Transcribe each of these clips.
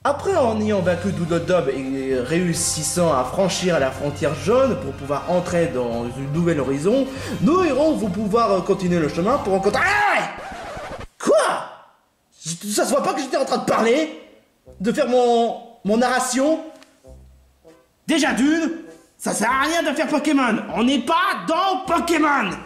Après, en ayant vaincu Doodle Dum et réussissant à franchir la frontière jaune pour pouvoir entrer dans une nouvelle horizon, nos héros vont pouvoir continuer le chemin pour rencontrer... Ah! Quoi? Ça se voit pas que j'étais en train de parler? De faire mon narration? Déjà d'une, ça sert à rien de faire Pokémon. On n'est pas dans Pokémon.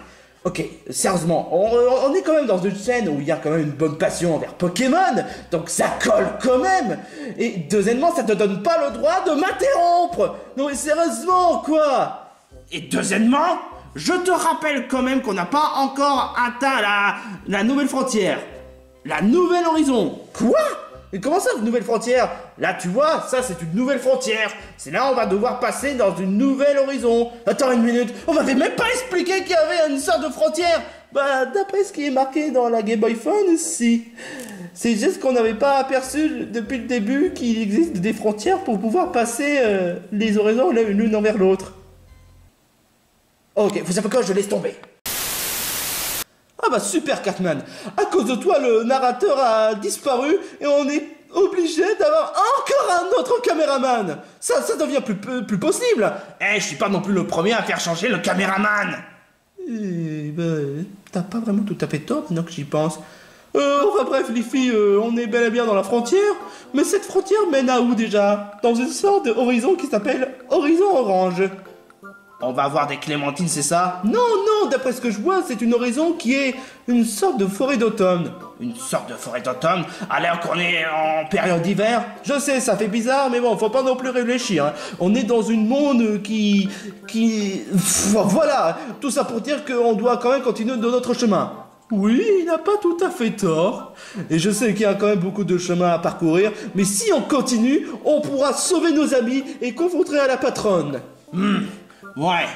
Ok, sérieusement, on est quand même dans une scène où il y a quand même une bonne passion envers Pokémon, donc ça colle quand même. Et deuxièmement, ça te donne pas le droit de m'interrompre. Non mais sérieusement, quoi. Et deuxièmement, je te rappelle quand même qu'on n'a pas encore atteint la nouvelle frontière. La nouvelle horizon. Quoi? Et comment ça, une nouvelle frontière? Là, tu vois, ça, c'est une nouvelle frontière. C'est là, on va devoir passer dans une nouvelle horizon. Attends une minute, on m'avait même pas expliqué qu'il y avait une sorte de frontière. Bah, d'après ce qui est marqué dans la Game Boy Phone, si. C'est juste qu'on n'avait pas aperçu depuis le début qu'il existe des frontières pour pouvoir passer les horizons l'une envers l'autre. Ok, vous savez quoi, je laisse tomber. Ah bah super Catman, à cause de toi le narrateur a disparu et on est obligé d'avoir encore un autre caméraman. Ça devient plus possible. Eh, je suis pas non plus le premier à faire changer le caméraman. Eh ben, t'as pas vraiment tout à fait tort maintenant que j'y pense. Enfin bref les filles, on est bel et bien dans la frontière, mais cette frontière mène à où déjà? Dans une sorte d'horizon qui s'appelle Horizon Orange. On va avoir des clémentines, c'est ça? Non, non, d'après ce que je vois, c'est une horizon qui est une sorte de forêt d'automne. Une sorte de forêt d'automne, alors qu'on est en période d'hiver? Je sais, ça fait bizarre, mais bon, faut pas non plus réfléchir. Hein. On est dans une monde qui... Voilà, tout ça pour dire qu'on doit quand même continuer de notre chemin. Oui, il n'a pas tout à fait tort. Et je sais qu'il y a quand même beaucoup de chemin à parcourir, mais si on continue, on pourra sauver nos amis et confronter à la patronne. Ouais,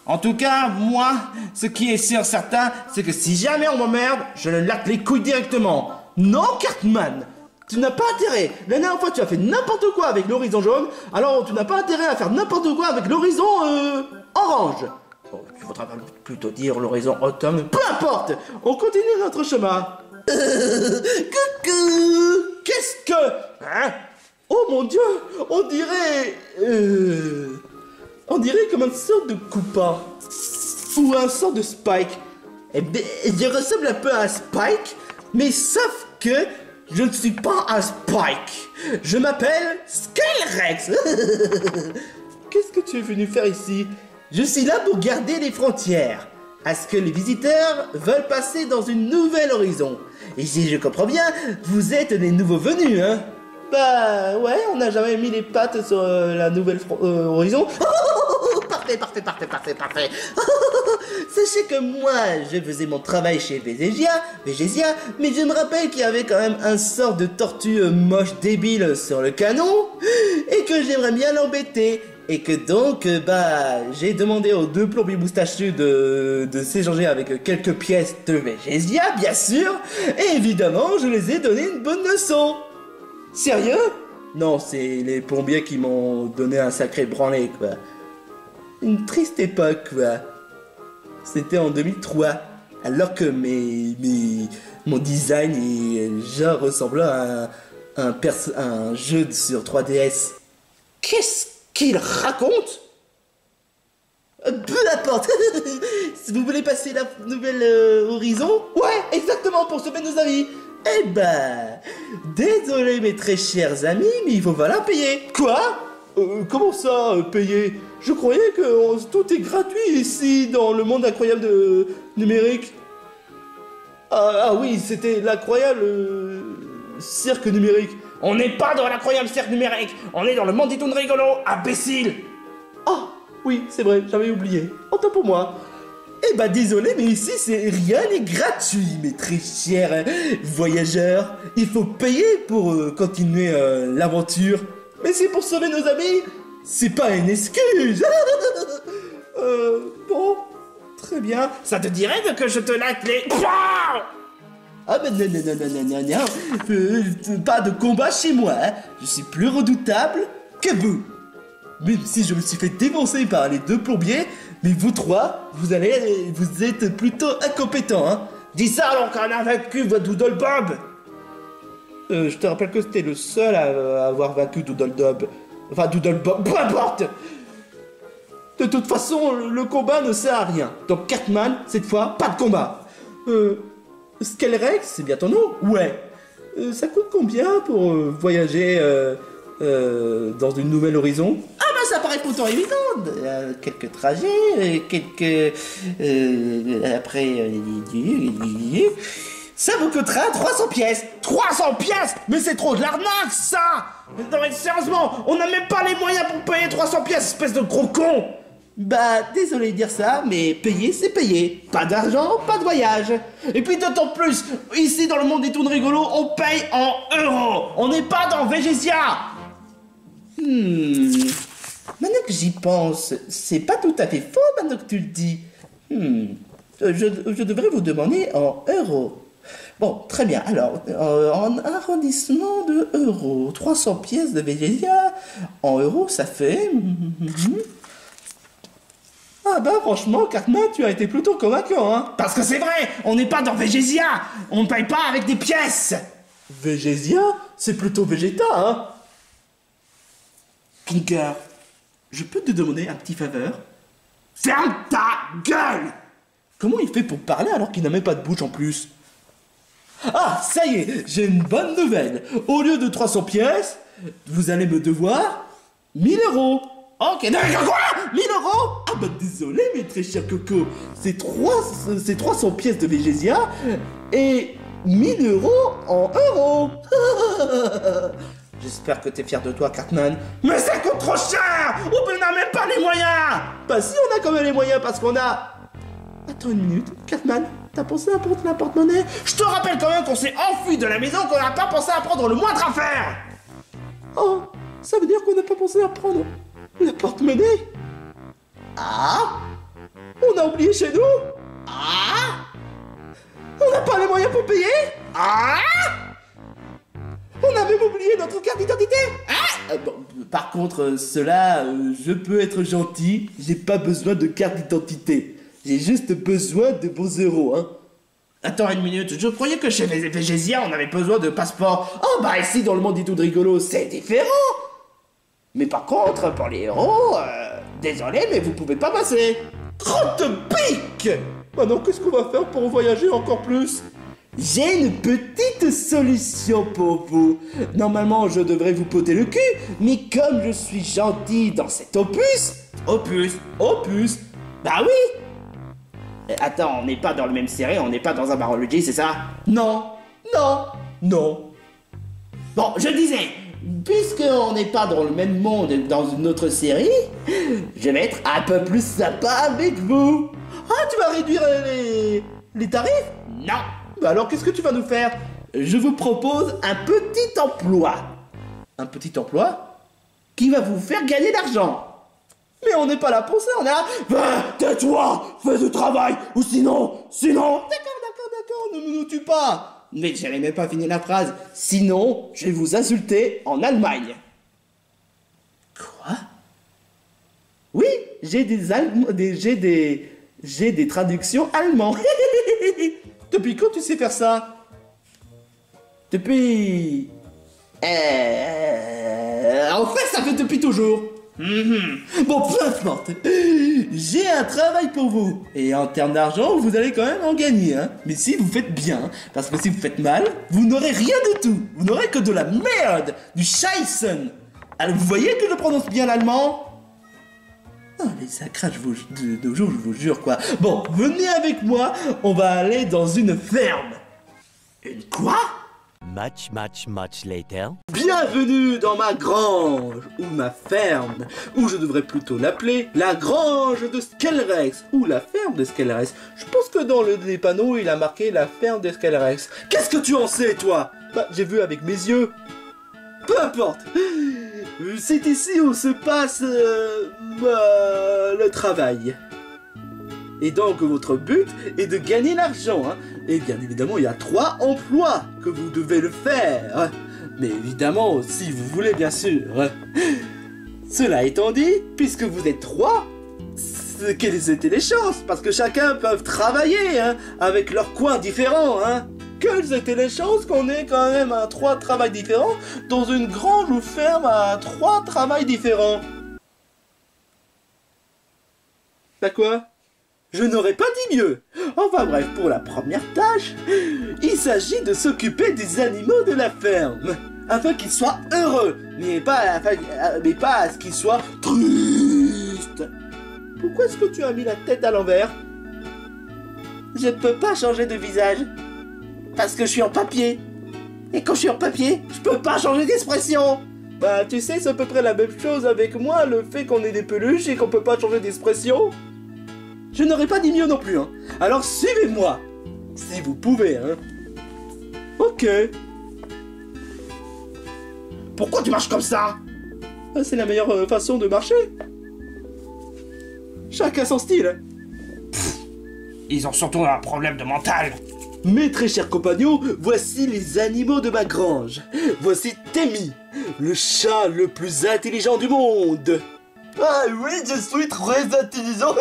en tout cas, moi, ce qui est sûr certain, c'est que si jamais on m'emmerde, je le latte les couilles directement. Non, Cartman, tu n'as pas intérêt. La dernière fois, tu as fait n'importe quoi avec l'horizon jaune, alors tu n'as pas intérêt à faire n'importe quoi avec l'horizon orange. Bon, il faudra plutôt dire l'horizon automne. Peu importe, on continue notre chemin. Coucou. Qu'est-ce que... Hein? Oh mon Dieu, on dirait... On dirait comme une sorte de Koopa. Ou un sorte de Spike. Eh bien, je ressemble un peu à un Spike, mais sauf que je ne suis pas un Spike. Je m'appelle Skyrex. Qu'est-ce que tu es venu faire ici? Je suis là pour garder les frontières. À ce que les visiteurs veulent passer dans une nouvelle horizon. Et si je comprends bien, vous êtes les nouveaux venus, hein? Bah ouais, on n'a jamais mis les pattes sur la nouvelle horizon. Parfait, parfait, parfait, parfait, parfait. Sachez que moi, je faisais mon travail chez Végésia, mais je me rappelle qu'il y avait quand même un sort de tortue moche débile sur le canon, et que j'aimerais bien l'embêter. Et que donc, bah, j'ai demandé aux deux plombiers moustachus de s'échanger avec quelques pièces de Végésia, bien sûr, et évidemment, je les ai donné une bonne leçon. Sérieux? Non, c'est les plombiers qui m'ont donné un sacré branlé, quoi. Une triste époque, quoi. C'était en 2003, alors que mon design est genre ressemblant à un jeu sur 3DS. Qu'est-ce qu'il raconte? Peu importe. Si vous voulez passer la nouvelle horizon? Ouais, exactement, pour sauver nos amis. Eh ben, désolé mes très chers amis, mais il faut falloir payer. Quoi? Comment ça, payer? Je croyais que tout est gratuit ici, dans le monde incroyable de numérique. Ah oui, c'était l'incroyable cirque numérique. On n'est pas dans l'incroyable cirque numérique, on est dans le monde des toons rigolo, imbécile. Ah, oui, c'est vrai, j'avais oublié. Autant pour moi. Eh bah désolé, mais ici c'est rien n'est gratuit, mes très chers voyageurs. Il faut payer pour continuer l'aventure. Mais c'est pour sauver nos amis. C'est pas une excuse. Bon, très bien. Ça te dirait que je te latte les... Ah ben non, pas de combat chez moi, hein. Je suis plus redoutable que vous. Même si je me suis fait défoncer par les deux plombiers, mais vous trois, vous êtes plutôt incompétents, hein. Dis ça alors qu'on a vaincu votre Doodle Bob. Je te rappelle que c'était le seul à avoir vaincu Doodle-Dub. Enfin, Doodle-Bob, peu importe. De toute façon, le combat ne sert à rien. Donc Cartman, cette fois, pas de combat. Skelerex, c'est bien ton nom? Ouais. Ça coûte combien pour voyager dans une nouvelle horizon? Ah bah ça paraît pourtant évident. Quelques trajets, après... ça vous coûtera 300 pièces. 300 pièces? Mais c'est trop de l'arnaque, ça! Non mais sérieusement, on n'a même pas les moyens pour payer 300 pièces, espèce de gros con! Bah, désolé de dire ça, mais payer, c'est payer. Pas d'argent, pas de voyage. Et puis d'autant plus, ici dans le monde des toons rigolos, on paye en euros. On n'est pas dans Végésia. Maintenant que j'y pense, c'est pas tout à fait faux maintenant que tu le dis. Je devrais vous demander en euros. Bon, très bien. Alors, en arrondissement de euros, 300 pièces de Végésia, en euros, ça fait... Ah bah franchement, Cartman, tu as été plutôt convaincant, hein. Parce que c'est vrai, on n'est pas dans Végésia. On ne paye pas avec des pièces. Végésia, c'est plutôt Vegeta, hein. Pinker, je peux te demander un petit faveur? Ferme ta gueule! Comment il fait pour parler alors qu'il n'a même pas de bouche en plus? Ah, ça y est, j'ai une bonne nouvelle. Au lieu de 300 pièces, vous allez me devoir 1000 euros. Ok, d'accord, quoi? 1000 euros? Ah bah désolé, mes très chers Coco. C'est 300 pièces de Végésia et 1000 euros en euros. J'espère que t'es fier de toi, Cartman. Mais ça coûte trop cher! On n'a même pas les moyens! Bah si, on a quand même les moyens parce qu'on a... Attends une minute, Cartman, t'as pensé à prendre la porte-monnaie? Je te rappelle quand même qu'on s'est enfui de la maison, qu'on n'a pas pensé à prendre le moindre affaire! Oh, ça veut dire qu'on n'a pas pensé à prendre la porte-monnaie? Ah? On a oublié chez nous? Ah? On n'a pas les moyens pour payer? Ah? On a même oublié notre carte d'identité? Ah? Bon, par contre, cela, je peux être gentil, j'ai pas besoin de carte d'identité. J'ai juste besoin de beaux euros, hein. Attends une minute, je croyais que chez Végésia, on avait besoin de passeport. Oh bah ici, dans le monde des tout rigolo, c'est différent. Mais par contre, pour les héros, désolé, mais vous pouvez pas passer. Crotte pique! Maintenant, qu'est-ce qu'on va faire pour voyager encore plus? J'ai une petite solution pour vous. Normalement, je devrais vous poter le cul, mais comme je suis gentil dans cet opus... Opus? Bah oui! Attends, on n'est pas dans le même série, on n'est pas dans un Barology, c'est ça? Non. Bon, je disais, puisqu'on n'est pas dans le même monde dans une autre série, je vais être un peu plus sympa avec vous. Ah, tu vas réduire les tarifs? Non. Bah alors, qu'est-ce que tu vas nous faire? Je vous propose un petit emploi. Un petit emploi qui va vous faire gagner de l'argent. Mais on n'est pas là pour ça, on est là... Bah, tais-toi, fais du travail, ou sinon... D'accord, ne me tue pas. Mais j'allais même pas finir la phrase. Sinon, je vais vous insulter en Allemagne. Quoi? Oui, j'ai des traductions allemands. Depuis quand tu sais faire ça? Depuis... En fait, ça fait depuis toujours. Bon, peu importe. J'ai un travail pour vous. Et en termes d'argent, vous allez quand même en gagner, hein. Mais si vous faites bien, parce que si vous faites mal, vous n'aurez rien du tout. Vous n'aurez que de la merde, du Scheißen. Alors, vous voyez que je prononce bien l'allemand? Oh, les sacrages de nos jours, je vous jure, quoi. Bon, venez avec moi, on va aller dans une ferme. Une quoi? Much later. Bienvenue dans ma grange, ou ma ferme, ou je devrais plutôt l'appeler la grange de Skelerex, ou la ferme de Skelerex. Je pense que dans les panneaux, il a marqué la ferme de Skelerex. Qu'est-ce que tu en sais, toi? Bah, j'ai vu avec mes yeux. Peu importe. C'est ici où se passe le travail. Et donc votre but est de gagner l'argent, hein. Et bien évidemment il y a 3 emplois que vous devez le faire. Mais évidemment, si vous voulez bien sûr. Cela étant dit, puisque vous êtes 3, quelles étaient les chances? Parce que chacun peut travailler, hein, avec leurs coins différents, hein. quelles étaient les chances qu'on ait quand même à 3 travails différents dans une grange ou ferme à 3 travails différents? Bah quoi? Je n'aurais pas dit mieux. Enfin bref, pour la première tâche, il s'agit de s'occuper des animaux de la ferme, afin qu'ils soient heureux, mais pas à ce qu'ils soient tristes. Pourquoi est-ce que tu as mis la tête à l'envers? Je ne peux pas changer de visage, parce que je suis en papier. Et quand je suis en papier, je peux pas changer d'expression. Bah tu sais, c'est à peu près la même chose avec moi, le fait qu'on ait des peluches et qu'on peut pas changer d'expression. Je n'aurais pas dit mieux non plus, hein. Alors suivez-moi, si vous pouvez, hein. Ok. Pourquoi tu marches comme ça? C'est la meilleure façon de marcher. Chacun son style. Ils ont surtout un problème de mental. Mes très chers compagnons, voici les animaux de ma grange. Voici Temi, le chat le plus intelligent du monde. Ah oui, je suis très intelligent.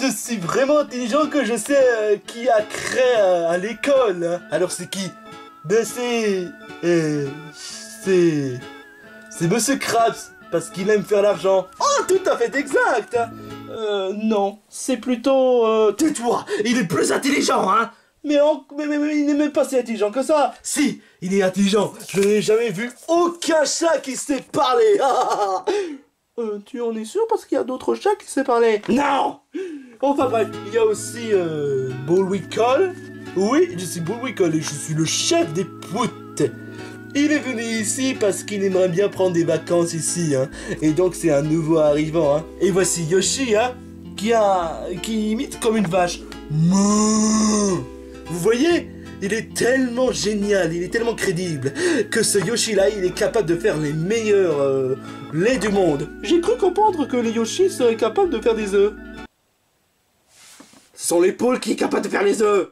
Je suis vraiment intelligent que je sais qui a créé à l'école. Alors c'est qui? Ben c'est Monsieur Krabs, parce qu'il aime faire l'argent. Oh, tout à fait exact. Non, c'est plutôt... Tais-toi, il est plus intelligent, hein. Mais il n'est même pas si intelligent que ça. Si, il est intelligent. Je n'ai jamais vu aucun chat qui sait parler. Tu en es sûr parce qu'il y a d'autres chats qui savent parler? Non. Enfin bref, il y a aussi Bullwinkle. Oui, je suis Bullwinkle et je suis le chef des poutes. Il est venu ici parce qu'il aimerait bien prendre des vacances ici, hein. Et donc c'est un nouveau arrivant, hein. Et voici Yoshi, hein, qui imite comme une vache. Mouh. Vous voyez? Il est tellement génial, il est tellement crédible que ce Yoshi-là, il est capable de faire les meilleurs laits du monde. J'ai cru comprendre que les Yoshi seraient capables de faire des œufs. Ce sont les poules qui sont capables de faire les œufs.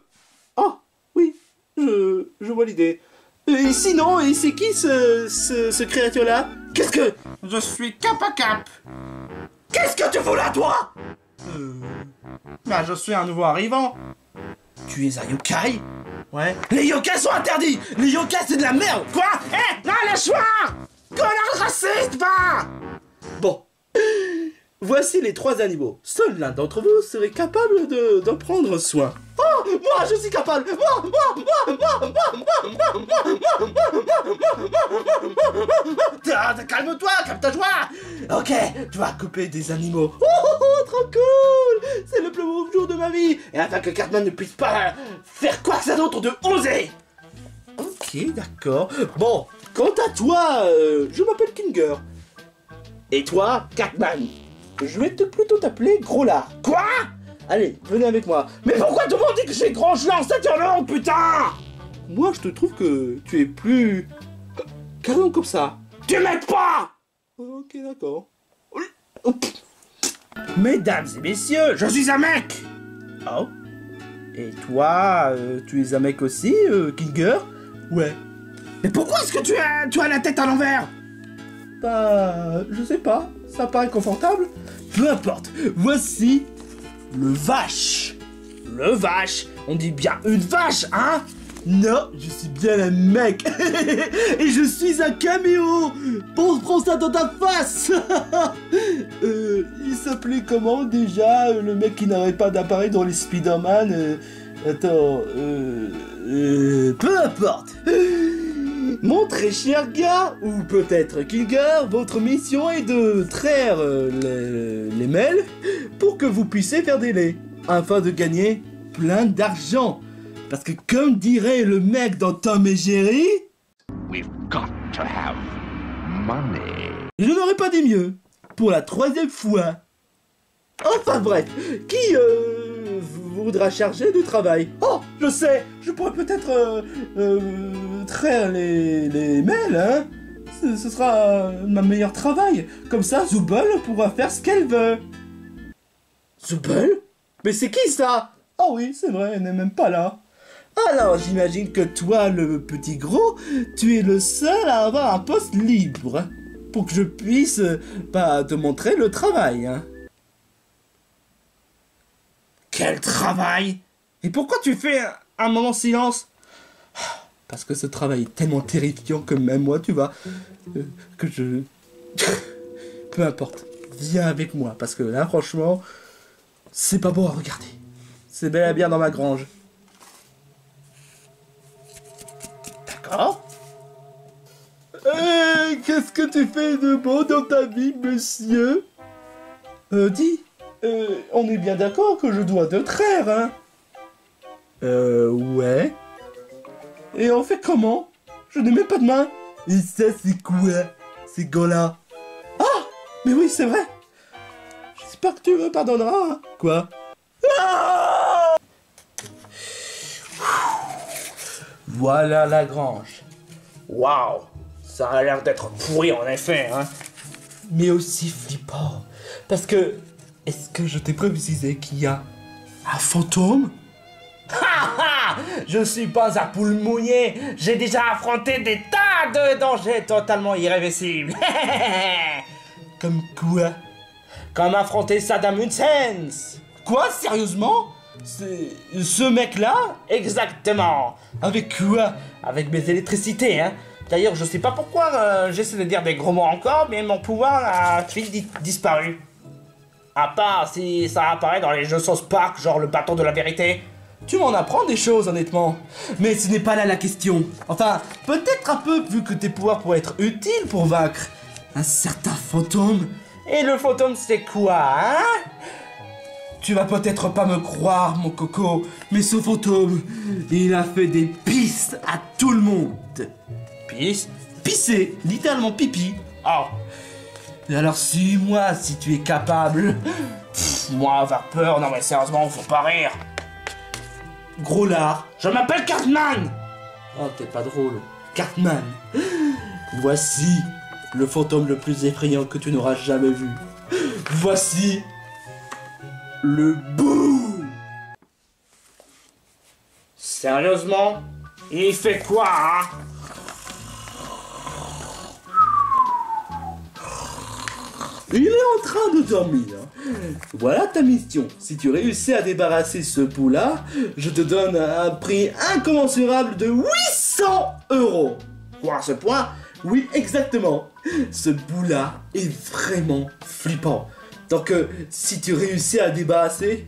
Ah, oui, je vois l'idée. Et sinon, et c'est qui ce créature-là? Qu'est-ce que... Je suis Cap à Cap. Qu'est-ce que tu fous là, toi? Bah, je suis un nouveau arrivant. Tu es un yokai? Ouais. Les yokai sont interdits! Les yokai, c'est de la merde! Quoi? Non, lâche-moi! Connard raciste, va! Bon. Voici les 3 animaux. Seul l'un d'entre vous serait capable d'en prendre soin. Oh, moi, je suis capable! Calme-toi, calme ta joie! Ok, tu vas couper des animaux. Oh, trop cool! C'est le plus beau jour de ma vie! Et afin que Cartman ne puisse pas faire quoi que ce soit d'autre de oser! Ok, d'accord. Bon, quant à toi, je m'appelle Kinger. Et toi, Cartman? Je vais plutôt t'appeler Gros Lard. Quoi? Allez, venez avec moi. Mais pourquoi tout le monde dit que j'ai grand chien? C'est long, putain! Moi, je te trouve que tu es plus... canon comme ça. Tu m'aides pas! Ok, d'accord. Mesdames et messieurs, je suis un mec! Oh. Et toi, tu es un mec aussi, Kinger? Ouais. Mais pourquoi est-ce que tu as la tête à l'envers? Bah, je sais pas. Ça paraît confortable. Peu importe. Voici le vache. Le vache? On dit bien une vache, hein? Non, je suis bien un mec. Et je suis un caméo. Prends ça dans ta face. Il s'appelait comment déjà, le mec qui n'arrête pas d'apparaître dans les Spider-Man? Attends, peu importe. Mon très cher gars, ou peut-être Kinger, votre mission est de traire les mêles pour que vous puissiez faire des laits, afin de gagner plein d'argent. Parce que comme dirait le mec dans Tom et Jerry... We've got to have money. Je n'aurais pas dit mieux, pour la 3e fois. Enfin bref, qui voudra charger du travail? Oh, je sais, je pourrais peut-être traire les mails, hein. Ce sera ma meilleur travail. Comme ça, Zooble pourra faire ce qu'elle veut. Zooble? Mais c'est qui ça? Oh oui, c'est vrai, elle n'est même pas là. Alors, j'imagine que toi, le petit gros, tu es le seul à avoir un poste libre. Pour que je puisse, te montrer le travail, hein. Quel travail? Et pourquoi tu fais un moment de silence? Parce que ce travail est tellement terrifiant que même moi, tu vois, que je... Peu importe, viens avec moi, parce que là, franchement, c'est pas beau à regarder. C'est bel et bien dans ma grange. D'accord. Qu'est-ce que tu fais de beau dans ta vie, monsieur? Dis, on est bien d'accord que je dois te traire, hein? Ouais. Et on fait comment? Je n'ai même pas de main. Et ça, c'est quoi? Ces gars-là? Ah! Mais oui, c'est vrai. J'espère que tu me pardonneras. Hein. Quoi? Ah! Voilà la grange. Waouh, ça a l'air d'être pourri en effet, hein. Mais aussi flippant. Parce que... Est-ce que je t'ai précisé qu'il y a un fantôme? Je suis pas un poule mouillé, j'ai déjà affronté des tas de dangers totalement irréversibles. Comme quoi? Comme affronter Saddam Hussein. Quoi? Sérieusement? C'est... Ce mec-là? Exactement. Avec quoi? Avec mes électricités, hein. D'ailleurs, je sais pas pourquoi j'essaie de dire des gros mots encore, mais mon pouvoir a vite disparu. À part si ça apparaît dans les jeux South Park, genre le bâton de la vérité. Tu m'en apprends des choses, honnêtement. Mais ce n'est pas là la question. Enfin, peut-être un peu, vu que tes pouvoirs pourraient être utiles pour vaincre un certain fantôme. Et le fantôme, c'est quoi, hein? Tu vas peut-être pas me croire, mon coco, mais ce fantôme, il a fait des pisses à tout le monde. Pisse? Pisser, littéralement pipi. Oh. Et alors suis-moi si tu es capable. Moi, avoir peur, non mais sérieusement, faut pas rire. Gros lard. Je m'appelle Cartman. Oh, t'es pas drôle. Cartman. Voici le fantôme le plus effrayant que tu n'auras jamais vu. Voici le boum. Sérieusement? Il fait quoi, hein? Il est en train de dormir. Voilà ta mission. Si tu réussis à débarrasser ce bout-là, je te donne un prix incommensurable de 800 €. Quoi, à ce point? Oui, exactement. Ce bout-là est vraiment flippant. Donc, si tu réussis à débarrasser,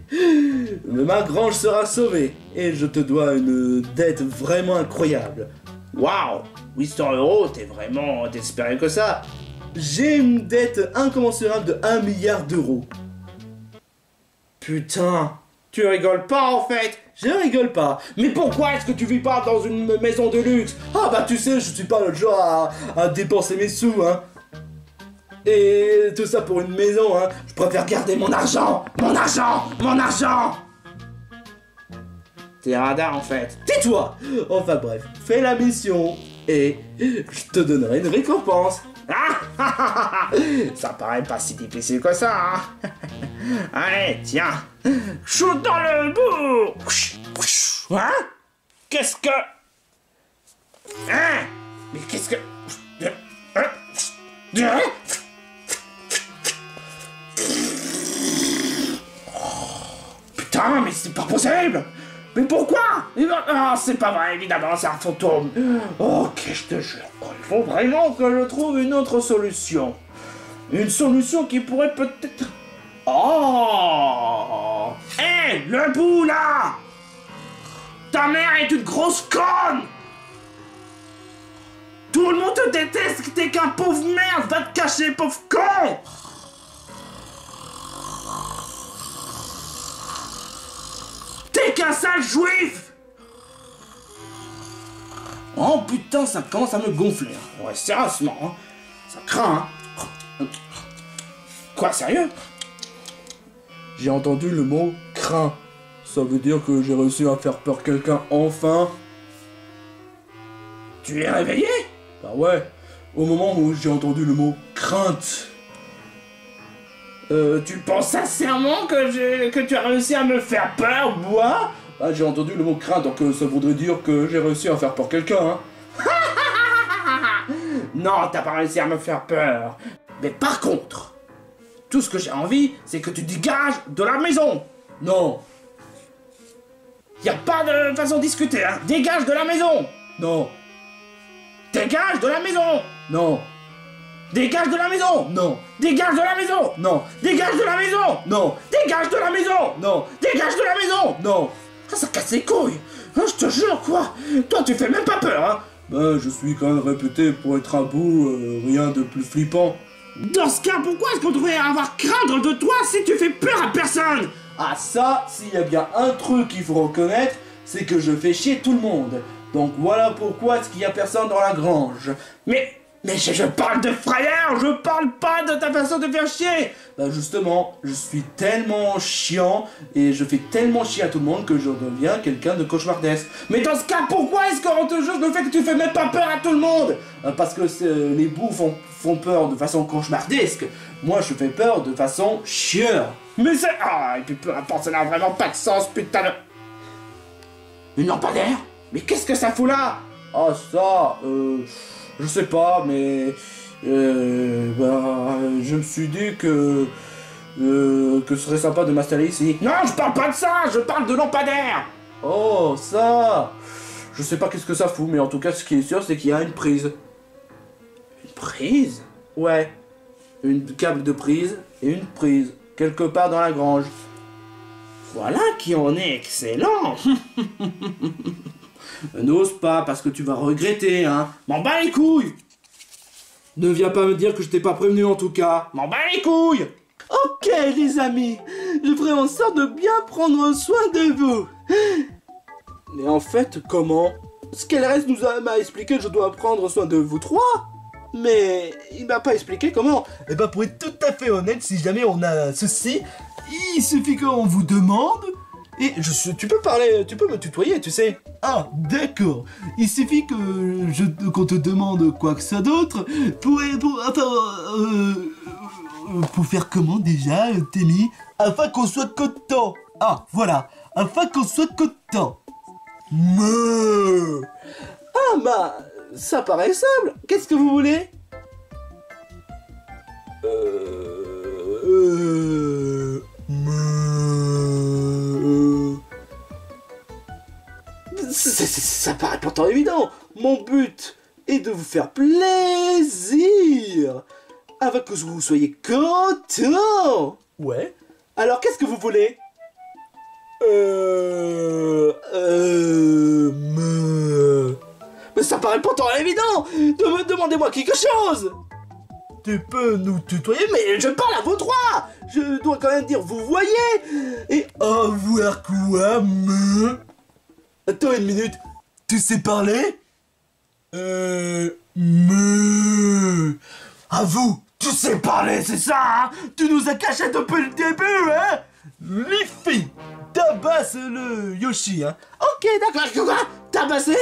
ma grange sera sauvée. Et je te dois une dette vraiment incroyable. Waouh, 800 €, t'es vraiment désespéré que ça? J'ai une dette incommensurable de 1 milliard d'euros. Putain, tu rigoles pas en fait. Je rigole pas. Mais pourquoi est-ce que tu vis pas dans une maison de luxe? Ah bah tu sais, je suis pas le genre à dépenser mes sous, hein. Et tout ça pour une maison, hein. Je préfère garder mon argent. Mon argent! Mon argent! T'es radar en fait. Tais-toi. Enfin bref, fais la mission et je te donnerai une récompense. Ça paraît pas si difficile que ça, hein. Allez, tiens. Shoot dans le bout. Hein? Qu'est-ce que... Hein? Mais qu'est-ce que... Putain, mais c'est pas possible. Mais pourquoi? Ah, c'est pas vrai, évidemment, c'est un fantôme. Ok, je te jure, il faut vraiment que je trouve une autre solution. Une solution qui pourrait peut-être... Oh! Hé, le bout, là! Ta mère est une grosse conne! Tout le monde te déteste, t'es qu'un pauvre merde, va te cacher, pauvre con! T'es qu'un sale juif! Oh putain, ça commence à me gonfler. Ouais, sérieusement, hein. Ça craint, hein. Quoi, sérieux? J'ai entendu le mot craint. Ça veut dire que j'ai réussi à faire peur quelqu'un enfin. Tu es réveillé? Bah ouais, au moment où j'ai entendu le mot crainte. Tu penses sincèrement que tu as réussi à me faire peur, moi? Ah, j'ai entendu le mot crainte, donc ça voudrait dire que j'ai réussi à faire peur quelqu'un, hein. Non, t'as pas réussi à me faire peur. Mais par contre, tout ce que j'ai envie, c'est que tu dégages de la maison. Non. Y a pas de façon de discuter, hein. Dégage de la maison. Non. Dégage de la maison. Non. Dégage de la maison. Non. Dégage de la maison. Non. Dégage de la maison. Non. Dégage de la maison. Non. Dégage de la maison. Non. Ah, ça casse les couilles. Ah, je te jure, quoi. Toi, tu fais même pas peur, hein. Ben, je suis quand même réputé pour être un bout, rien de plus flippant. Dans ce cas, pourquoi est-ce qu'on devrait avoir craindre de toi si tu fais peur à personne? Ah ça, s'il y a bien un truc qu'il faut reconnaître, c'est que je fais chier tout le monde. Donc voilà pourquoi est-ce qu'il y a personne dans la grange. Mais je parle de frayeur, je parle pas de ta façon de faire chier. Ben justement, je suis tellement chiant et je fais tellement chier à tout le monde que je deviens quelqu'un de cauchemardesque. Mais dans ce cas, pourquoi est-ce qu'on te juge le fait que tu fais même pas peur à tout le monde? Parce que les bouts font peur de façon cauchemardesque. Moi, je fais peur de façon chieur. Mais c'est... Ah, et puis peu importe, ça n'a vraiment pas de sens, putain de... Une lampadaire? Mais qu'est-ce que ça fout là? Ah ça, je sais pas, mais... je me suis dit que ce serait sympa de m'installer ici. Non, je parle pas de ça, je parle de lampadaire. Oh, ça! Je sais pas qu'est-ce que ça fout, mais en tout cas, ce qui est sûr, c'est qu'il y a une prise. Une prise? Ouais. Une câble de prise et une prise. Quelque part dans la grange. Voilà qui en est excellent. N'ose pas, parce que tu vas regretter, hein. M'en bats les couilles. Ne viens pas me dire que je t'ai pas prévenu, en tout cas. M'en bats les couilles. Ok, les amis. Je ferai en sorte de bien prendre soin de vous. Mais en fait, comment? Skelres m'a expliqué que je dois prendre soin de vous trois. Mais il m'a pas expliqué comment. Eh ben pour être tout à fait honnête, si jamais on a ceci, il suffit qu'on vous demande. Et Tu peux parler, tu peux me tutoyer, tu sais. Ah, d'accord. Il suffit que qu'on te demande quoi que ce soit d'autre pour faire comment déjà, Témi? Afin qu'on soit content. Ah, voilà. Afin qu'on soit content. Me. Ah bah, ça paraît simple. Qu'est-ce que vous voulez? Ça paraît pourtant évident. Mon but est de vous faire plaisir, afin que vous soyez content. Ouais. Alors qu'est-ce que vous voulez? Mais ça paraît pourtant évident. Demandez-moi quelque chose. Tu peux nous tutoyer, Mais je parle à vous trois. Je dois quand même dire vous voyez. Et avoir quoi, me? attends une minute. Tu sais parler? Me. À vous, tu sais parler, c'est ça, hein? Tu nous as caché depuis le début, hein? Les filles, tabasse le Yoshi, hein? Ok, d'accord. Quoi? Tabassé?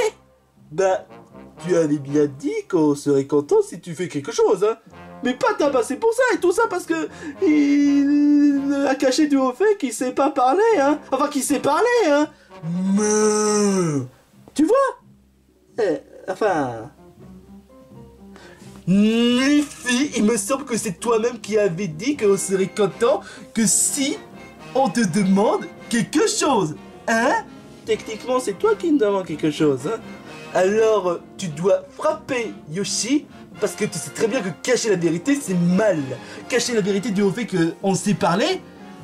Bah, tu avais bien dit qu'on serait content si tu fais quelque chose, hein? Mais pas tabasser pour ça, et tout ça parce que il a caché du haut fait qu'il sait pas parler, hein. Enfin, qu'il sait parler, hein. Me. Tu vois? Enfin... Les filles, il me semble que c'est toi-même qui avais dit qu'on serait content que si on te demande quelque chose, hein? Techniquement, c'est toi qui me demandes quelque chose, hein. Alors, tu dois frapper Yoshi, parce que tu sais très bien que cacher la vérité, c'est mal. Cacher la vérité du fait qu'on sait parler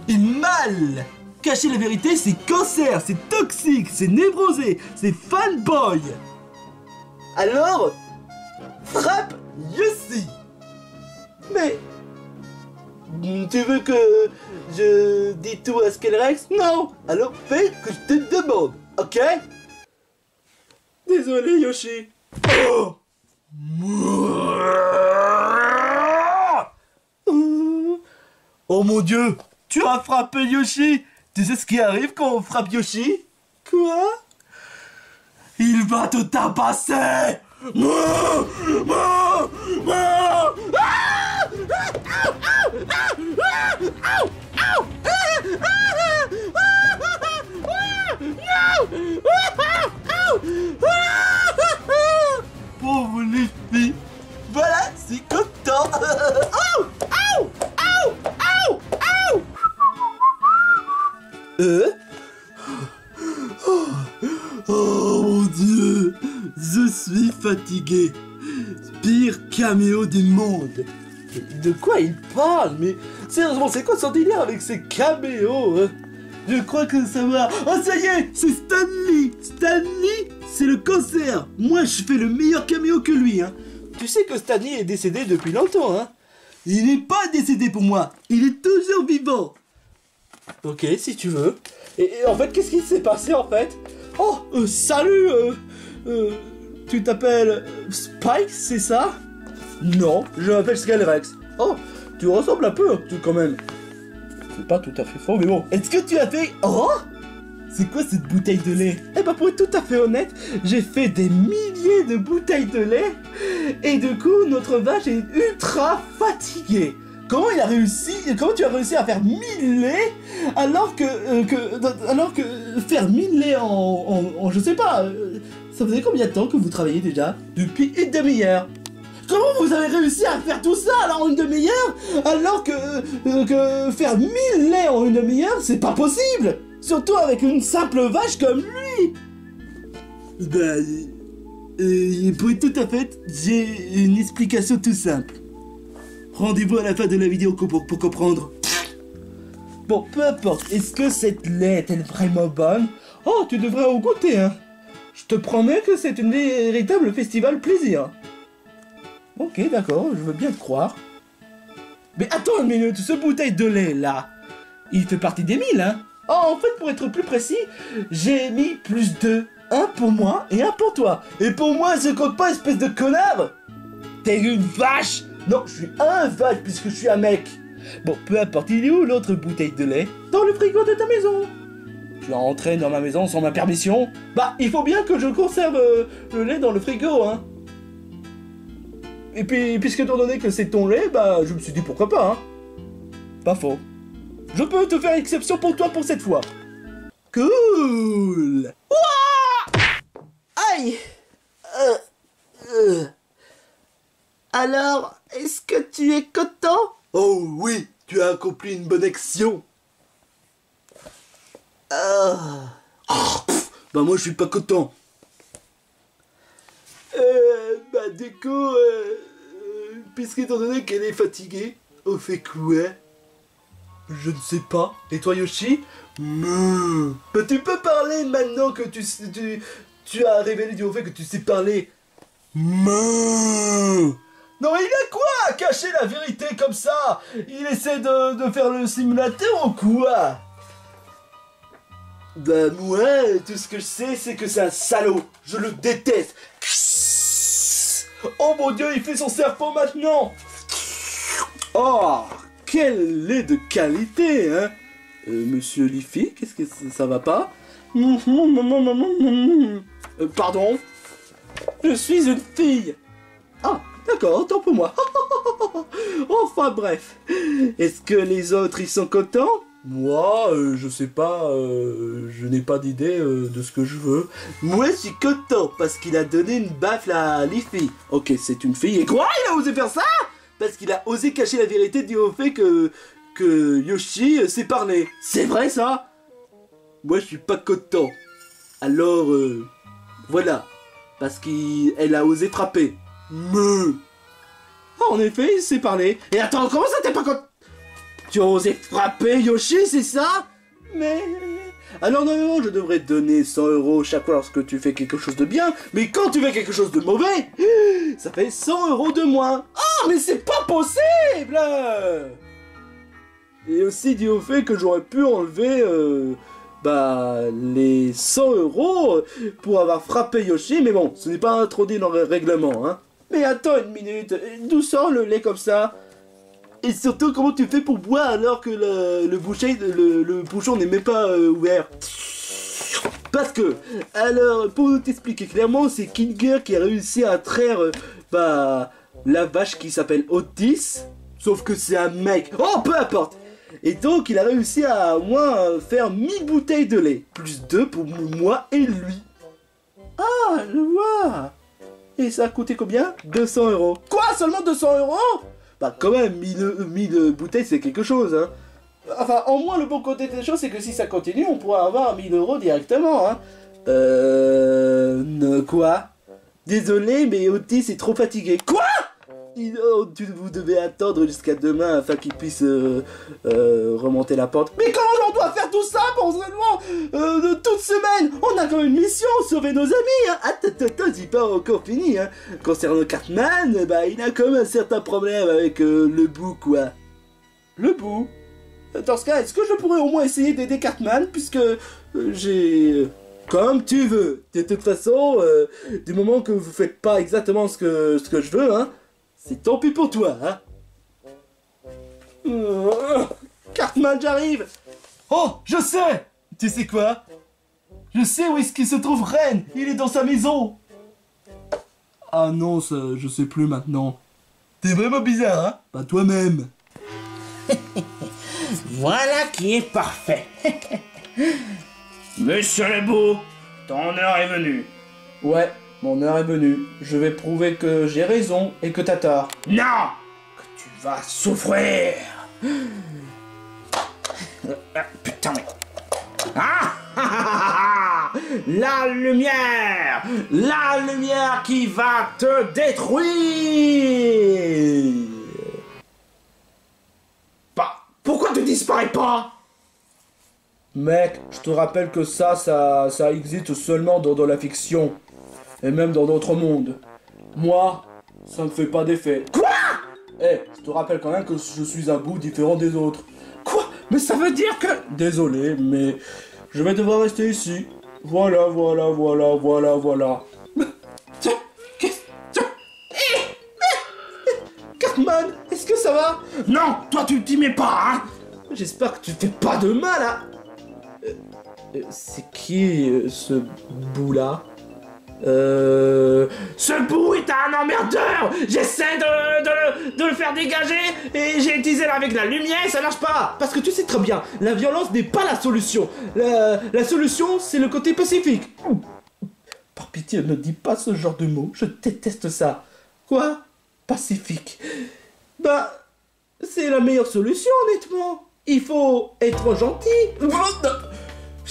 est mal. Cacher la vérité, c'est cancer, c'est toxique, c'est névrosé, c'est fanboy. Alors, frappe Yoshi. Mais... tu veux que je dise tout à Skelrex? Non. Alors fais que je te demande, ok? Désolé, Yoshi. Oh. Oh mon Dieu, tu as frappé Yoshi. Tu sais ce qui arrive quand on frappe Yoshi? Quoi? Il va te tabasser. Pauvre les filles. Voilà, c'est content. fatigué. Pire caméo du monde. De quoi il parle? Mais sérieusement, c'est quoi son délire avec ces caméos hein? Je crois que ça va. Oh, ça y est, c'est Stanley. Stanley, c'est le cancer. Moi, je fais le meilleur caméo que lui, hein. Tu sais que Stanley est décédé depuis longtemps, hein? Il n'est pas décédé pour moi. Il est toujours vivant. Ok, si tu veux. Et en fait, qu'est-ce qui s'est passé en fait? Oh, salut tu t'appelles Spike, c'est ça? Non, je m'appelle Skyrex. Oh, tu ressembles un peu, tu quand même. C'est pas tout à fait faux, mais bon. Est-ce que tu as fait... Oh, c'est quoi cette bouteille de lait? Eh ben pour être tout à fait honnête, j'ai fait des milliers de bouteilles de lait et du coup notre vache est ultra fatiguée. Comment tu as réussi à faire 1000 laits alors que faire 1000 laits en je sais pas, ça faisait combien de temps que vous travaillez déjà? Depuis une demi-heure. Comment vous avez réussi à faire tout ça alors en une demi-heure alors que faire 1000 laits en une demi-heure c'est pas possible? Surtout avec une simple vache comme lui. Bah, pour être tout à fait, j'ai une explication tout simple. Rendez-vous à la fin de la vidéo pour comprendre. Bon, peu importe, est-ce que cette lait est-elle vraiment bonne? Oh, tu devrais en goûter, hein. Je te promets que c'est une véritable festival plaisir. Ok, d'accord, je veux bien te croire. Mais attends une minute, ce bouteille de lait, là, il fait partie des 1000, hein. Oh, en fait, pour être plus précis, j'ai mis plus de un pour moi et un pour toi. Et pour moi, ça compte pas, espèce de connard. T'es une vache. Non, je suis un vache puisque je suis un mec. Bon, peu importe, il est où l'autre bouteille de lait? Dans le frigo de ta maison. Tu es rentré dans ma maison sans ma permission? Bah, il faut bien que je conserve le lait dans le frigo, hein. Et puis, puisque étant donné que c'est ton lait, bah, je me suis dit pourquoi pas, hein. Pas faux. Je peux te faire exception pour toi pour cette fois. Cool. Ouah! Aïe. Alors, est-ce que tu es content? Oh oui, tu as accompli une bonne action. Bah moi je suis pas content. Bah du coup, puisqu'étant donné qu'elle est fatiguée, on fait quoi? Je ne sais pas. Et toi Yoshi? Bah tu peux parler maintenant que tu as révélé du fait que tu sais parler. Non, il a quoi à cacher la vérité comme ça? Il essaie de faire le simulateur ou quoi? Bah moi, tout ce que je sais, c'est que c'est un salaud. Je le déteste. Oh mon dieu, il fait son serpent maintenant. Oh, quel lait de qualité, hein. Monsieur Liffy, qu'est-ce que ça va pas? Pardon? Je suis une fille. Ah, d'accord, autant pour moi. Enfin bref. Est-ce que les autres, ils sont contents? Moi, je sais pas, je n'ai pas d'idée de ce que je veux. Moi, je suis content parce qu'il a donné une baffe à Liffy. Ok, c'est une fille. Et quoi? Il a osé faire ça? Parce qu'il a osé cacher la vérité du au fait que Yoshi sait parler. C'est vrai ça? Moi, je suis pas content. Alors, voilà. Parce qu'elle a osé frapper. Ah, en effet, il sait parler. Et attends, comment ça t'es pas content? Tu as osé frapper Yoshi, c'est ça? Mais... Alors normalement, je devrais te donner 100 € chaque fois lorsque tu fais quelque chose de bien. Mais quand tu fais quelque chose de mauvais, ça fait 100 € de moins. Ah, mais c'est pas possible! Et aussi dû au fait que j'aurais pu enlever... les 100 € pour avoir frappé Yoshi, mais bon, ce n'est pas introduit dans le règlement, hein. Mais attends une minute, d'où sort le lait comme ça? Et surtout, comment tu fais pour boire alors que le bouchon n'est même pas ouvert? Parce que, alors, pour t'expliquer clairement, c'est Kinger qui a réussi à traire, la vache qui s'appelle Otis, sauf que c'est un mec. Oh, peu importe. Et donc, il a réussi à, au moins, faire 1000 bouteilles de lait. Plus 2 pour moi et lui. Ah, je vois. Et ça a coûté combien? 200 €. Quoi? Seulement 200 €? Bah, quand même, 1000 bouteilles, c'est quelque chose, hein. Enfin, au moins, le bon côté des choses, c'est que si ça continue, on pourra avoir 1000 € directement, hein. Quoi? Désolé, mais Otis est trop fatigué. Quoi? Vous devez attendre jusqu'à demain afin qu'il puisse remonter la pente. Mais comment on doit faire tout ça pour seulement toute semaine? On a quand même une mission, sauver nos amis, hein. Attends, j'ai pas encore fini, hein. Concernant Cartman, bah il a quand même un certain problème avec le bout, quoi. Le bout? Dans ce cas, est-ce que je pourrais au moins essayer d'aider Cartman, puisque j'ai... Comme tu veux. De toute façon, du moment que vous faites pas exactement ce que je veux, hein, c'est tant pis pour toi, hein. Cartman, j'arrive. Oh, je sais! Tu sais quoi? Je sais où est-ce qu'il se trouve Ren! Il est dans sa maison! Ah non, ça, je sais plus maintenant. T'es vraiment bizarre, hein? Pas toi-même. Voilà qui est parfait. Monsieur Lebeau, ton heure est venue. Ouais, mon heure est venue. Je vais prouver que j'ai raison et que t'as tort. Non, que tu vas souffrir. Putain, mais... La lumière qui va te détruire. Bah, pourquoi tu disparais pas? Mec, je te rappelle que ça existe seulement dans la fiction. Et même dans d'autres mondes. Moi, ça me fait pas d'effet. Quoi? Je te rappelle quand même que je suis un bout différent des autres. Quoi? Mais ça veut dire que... Désolé, mais je vais devoir rester ici. Voilà. Cartman, est-ce que ça va? Non, toi tu t'y mets pas, hein? J'espère que tu te fais pas de mal, hein. C'est qui ce bout-là? Ce bout est un emmerdeur. J'essaie de le faire dégager et j'ai utilisé avec la lumière et ça marche pas. Parce que tu sais très bien, la violence n'est pas la solution. La solution, c'est le côté pacifique. Par pitié, ne dis pas ce genre de mots, je déteste ça. Quoi? Pacifique? Bah, c'est la meilleure solution, honnêtement. Il faut être gentil.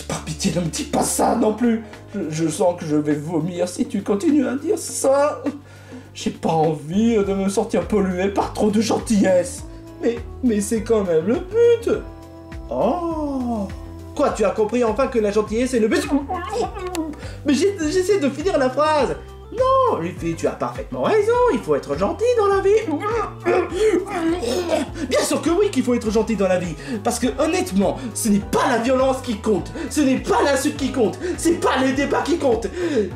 Par pitié, ne me dis pas ça non plus. Je sens que je vais vomir si tu continues à dire ça. J'ai pas envie de me sentir pollué par trop de gentillesse. Mais c'est quand même le but. Oh. Quoi, tu as compris enfin que la gentillesse est le but? Mais j'essaie de finir la phrase. Non, Luffy, tu as parfaitement raison, il faut être gentil dans la vie. Bien sûr que oui qu'il faut être gentil dans la vie. Parce que honnêtement, ce n'est pas la violence qui compte. Ce n'est pas l'insulte qui compte. C'est pas les débats qui comptent.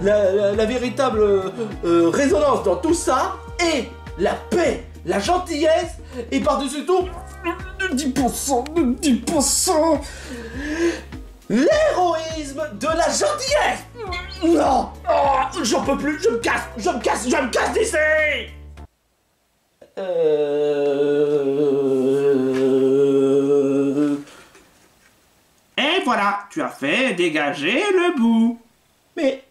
La véritable résonance dans tout ça est la paix, la gentillesse et par-dessus tout, de 10%, l'héroïsme de la gentillesse. Non, oh, j'en peux plus, je me casse d'ici. Et voilà, tu as fait dégager le bout. Mais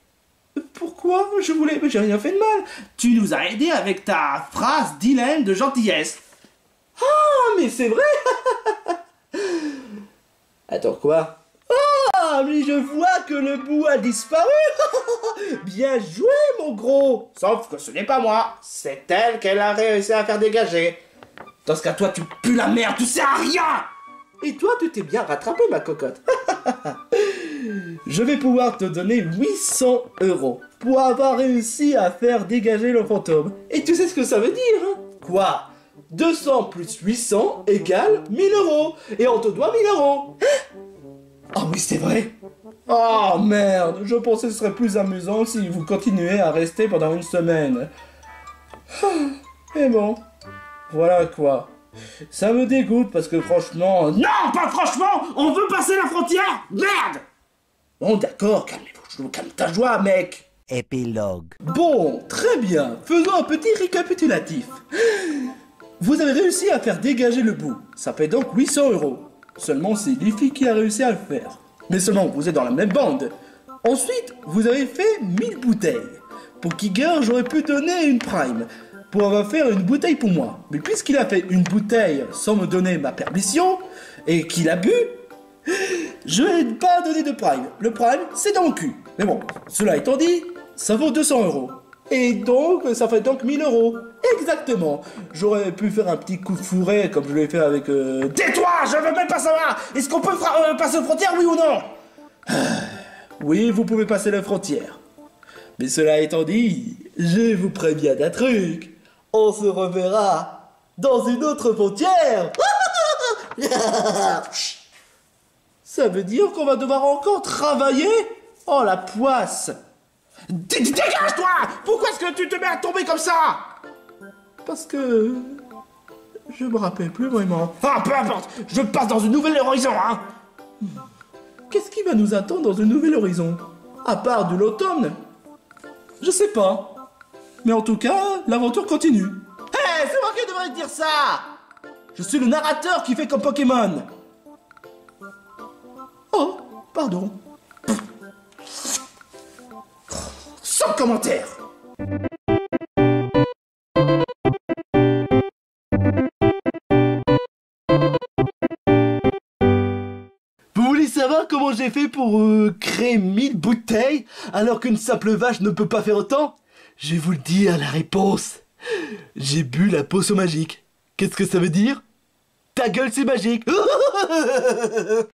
pourquoi? Mais j'ai rien fait de mal. Tu nous as aidé avec ta phrase dilemme de gentillesse. Ah, mais c'est vrai. Attends, quoi? Ah, mais je vois que le bout a disparu. Bien joué, mon gros. Sauf que ce n'est pas moi, c'est elle qu'elle a réussi à faire dégager. Dans ce cas, toi, tu pues la merde, tu sais à rien. Et toi, tu t'es bien rattrapé, ma cocotte. Je vais pouvoir te donner 800 € pour avoir réussi à faire dégager le fantôme. Et tu sais ce que ça veut dire, hein? Quoi? 200 plus 800 égale 1000 €. Et on te doit 1000 €. Oh oui, c'est vrai. Oh merde, je pensais que ce serait plus amusant si vous continuez à rester pendant une semaine. Mais bon, voilà quoi. Ça me dégoûte parce que franchement... Non, pas franchement, on veut passer la frontière. Merde. Bon d'accord, calme ta joie, mec. Épilogue. Bon, très bien, faisons un petit récapitulatif. Vous avez réussi à faire dégager le bout, ça fait donc 800 €. Seulement c'est Luffy qui a réussi à le faire. Mais seulement vous êtes dans la même bande. Ensuite, vous avez fait 1000 bouteilles. Pour Kiger, j'aurais pu donner une prime pour avoir fait une bouteille pour moi. Mais puisqu'il a fait une bouteille sans me donner ma permission et qu'il a bu, je n'ai pas donné de prime. Le prime, c'est dans mon cul. Mais bon, cela étant dit, ça vaut 200 €. Et donc, ça fait donc 1000 euros. Exactement. J'aurais pu faire un petit coup de fourré comme je l'ai fait avec... Tais-toi, je veux même pas savoir. Est-ce qu'on peut passer aux frontières, oui ou non? Oui, vous pouvez passer la frontière. Mais cela étant dit, je vous préviens d'un truc. On se reverra dans une autre frontière. Ça veut dire qu'on va devoir encore travailler? Oh la poisse! Dégage-toi! Pourquoi est-ce que tu te mets à tomber comme ça? Parce que... je me rappelle plus vraiment. Ah, peu importe, je passe dans une nouvelle horizon, hein. Qu'est-ce qui va nous attendre dans un nouvel horizon? À part de l'automne? Je sais pas. Mais en tout cas, l'aventure continue. Hé, c'est moi qui devrais te dire ça! Je suis le narrateur qui fait comme Pokémon. Oh, pardon. Sans commentaire. Vous voulez savoir comment j'ai fait pour créer 1000 bouteilles alors qu'une simple vache ne peut pas faire autant? Je vais vous le dire, la réponse. J'ai bu la potion magique. Qu'est-ce que ça veut dire? Ta gueule, c'est magique.